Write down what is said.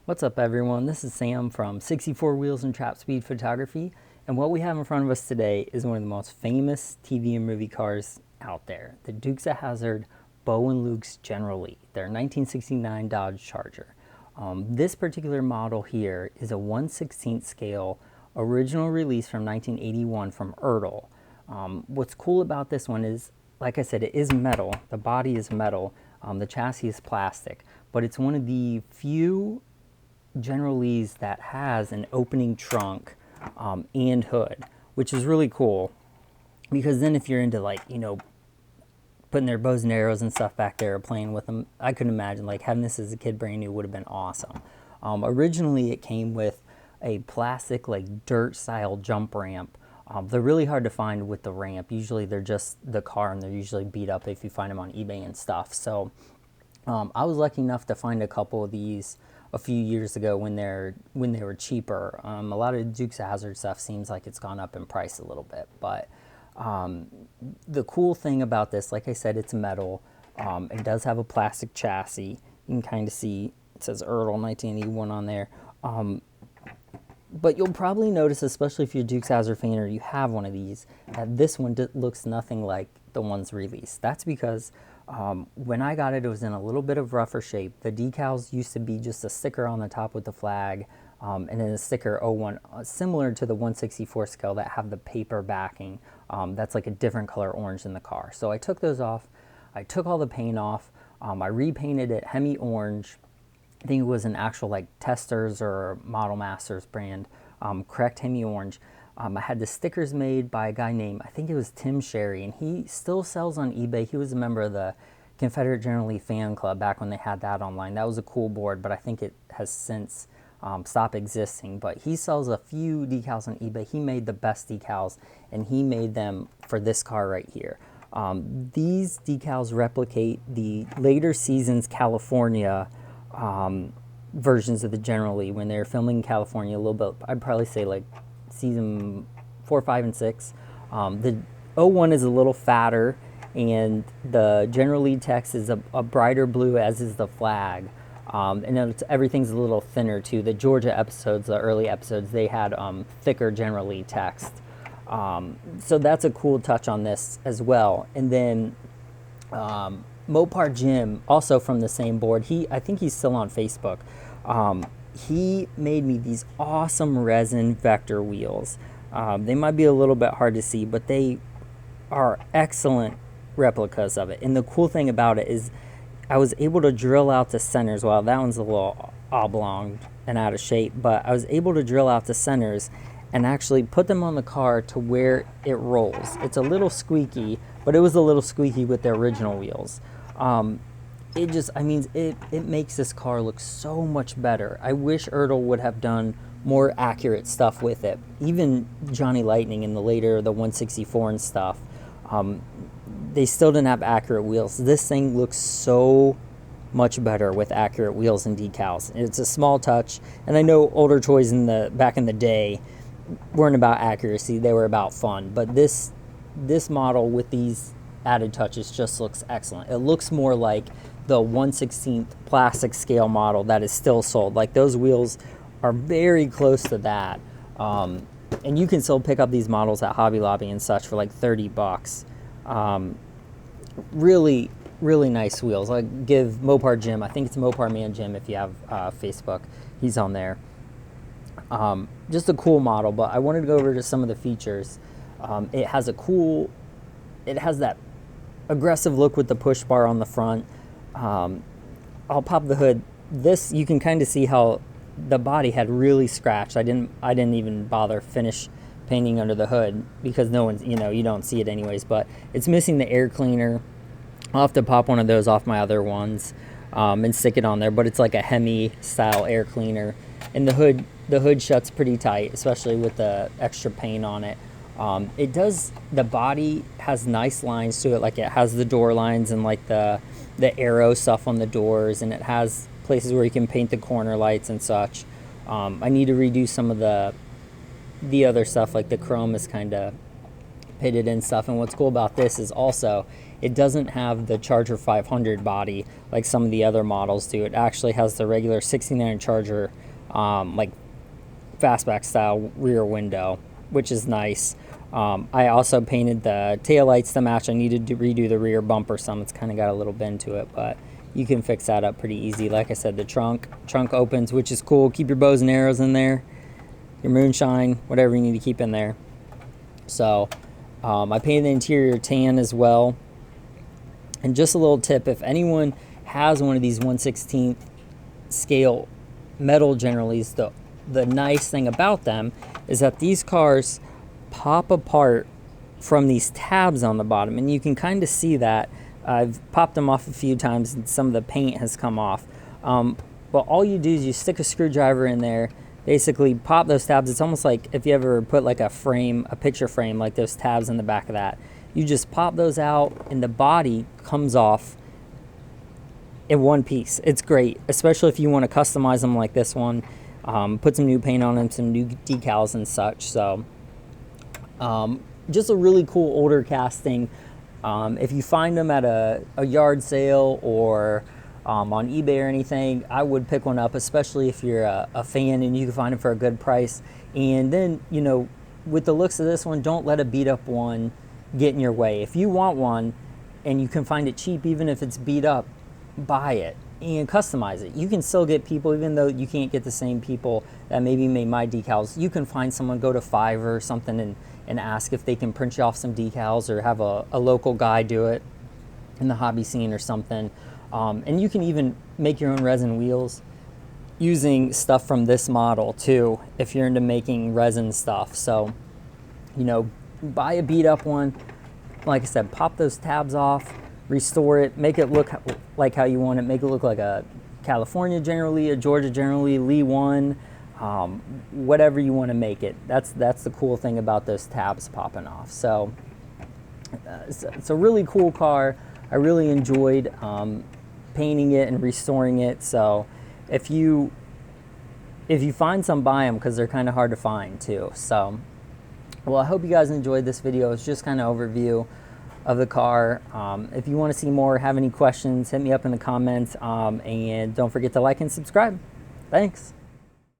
What's up, everyone? This is Sam from 64 Wheels and Trap Speed Photography, and what we have in front of us today is one of the most famous TV and movie cars out there, the Dukes of Hazzard Bo and Luke's General Lee, their 1969 Dodge Charger. This particular model here is a 1/16 scale original release from 1981 from Ertl. What's cool about this one is, like I said, it is metal. The body is metal. The chassis is plastic, but it's one of the few General Lee's that has an opening trunk and hood, which is really cool, because then if you're into, like, putting their bows and arrows and stuff back there or playing with them, I could imagine like having this as a kid brand new would have been awesome. Originally it came with a plastic, like, dirt style jump ramp. They're really hard to find with the ramp. Usually they're just the car, and they're usually beat up if you find them on eBay and stuff. So I was lucky enough to find a couple of these a few years ago when they were cheaper. A lot of Dukes of Hazzard stuff seems like it's gone up in price a little bit, but the cool thing about this, like I said, it's metal. It does have a plastic chassis. You can kind of see it says Ertl 1981 on there. But you'll probably notice, especially if you're a Dukes of Hazzard fan or you have one of these, that this one looks nothing like the ones released. That's because when I got it, it was in a little bit of rougher shape. The decals used to be just a sticker on the top with the flag, and then a sticker 01, similar to the 1/64 scale that have the paper backing. That's like a different color orange in the car. So I took those off. I took all the paint off. I repainted it Hemi orange. I think it was an actual, like, Testers or Model Masters brand, correct Hemi orange. I had the stickers made by a guy named, I think it was Tim Sherry, and he still sells on eBay. He was a member of the Confederate General Lee fan club back when they had that online. That was a cool board, but I think it has since stopped existing. But he sells a few decals on eBay. He made the best decals, and he made them for this car right here. These decals replicate the later seasons California versions of the General Lee when they were filming in California a little bit. I'd probably say like season 4, 5, and 6. The 01 is a little fatter, and the General Lee text is a brighter blue, as is the flag. And then everything's a little thinner too. The Georgia episodes, the early episodes, they had thicker General Lee text. So that's a cool touch on this as well. And then Mopar Jim, also from the same board, I think he's still on Facebook. He made me these awesome resin vector wheels. They might be a little bit hard to see, but they are excellent replicas of it. And the cool thing about it is I was able to drill out the centers. Well, that one's a little oblong and out of shape, but I was able to drill out the centers and actually put them on the car to where it rolls. It's a little squeaky, but it was a little squeaky with the original wheels. It makes this car look so much better. I wish Ertl would have done more accurate stuff with it. Even Johnny Lightning in the 1/64 and stuff, they still didn't have accurate wheels. This thing looks so much better with accurate wheels and decals. It's a small touch, and I know older toys back in the day weren't about accuracy, they were about fun. But this model with these added touches just looks excellent. It looks more like the 1/16 plastic scale model that is still sold. Like, those wheels are very close to that. And you can still pick up these models at Hobby Lobby and such for like $30. Really, really nice wheels. I give Mopar Jim, I think it's Mopar Man Jim if you have Facebook, he's on there. Just a cool model, but I wanted to go over to some of the features. It has that aggressive look with the push bar on the front. I'll pop the hood. This, you can kind of see how the body had really scratched. I didn't even bother finish painting under the hood because no one's, you don't see it anyways, but it's missing the air cleaner. I'll have to pop one of those off my other ones and stick it on there, but it's like a Hemi style air cleaner. And the hood shuts pretty tight, especially with the extra paint on it. The body has nice lines to it, like it has the door lines and like the arrow stuff on the doors, and it has places where you can paint the corner lights and such. I need to redo some of the other stuff, like the chrome is kind of pitted and stuff. And what's cool about this is also it doesn't have the Charger 500 body like some of the other models do. It actually has the regular 69 Charger like fastback style rear window, which is nice. I also painted the taillights to match. I needed to redo the rear bumper some. It's kind of got a little bend to it, but you can fix that up pretty easy. Like I said, the trunk opens, which is cool. Keep your bows and arrows in there, your moonshine, whatever you need to keep in there. So I painted the interior tan as well. And just a little tip, if anyone has one of these 1/16 scale metal General Lees, the nice thing about them is that these cars pop apart from these tabs on the bottom, and you can kind of see that. I've popped them off a few times and some of the paint has come off. But all you do is you stick a screwdriver in there, basically pop those tabs. It's almost like if you ever put like a picture frame, like those tabs in the back of that. You just pop those out and the body comes off in one piece. It's great, especially if you want to customize them like this one. Put some new paint on them, some new decals and such. So just a really cool older casting. If you find them at a yard sale or on eBay or anything, I would pick one up, especially if you're a fan and you can find it for a good price. And then, you know, with the looks of this one, don't let a beat up one get in your way. If you want one and you can find it cheap, even if it's beat up, buy it and customize it. You can still get people, even though you can't get the same people that maybe made my decals, you can find someone, go to Fiverr or something and ask if they can print you off some decals, or have a local guy do it in the hobby scene or something. And you can even make your own resin wheels using stuff from this model too, if you're into making resin stuff. So, you know, buy a beat up one, like I said, pop those tabs off, restore it, make it look like how you want it, make it look like a California General Lee, a Georgia General Lee, Lee 1, whatever you want to make it. That's the cool thing about those tabs popping off. So it's a really cool car. I really enjoyed painting it and restoring it. So if you find some, buy them, because they're kind of hard to find too. So, well, I hope you guys enjoyed this video. It's just kind of overview of the car. If you want to see more, have any questions, hit me up in the comments, and don't forget to like and subscribe. Thanks.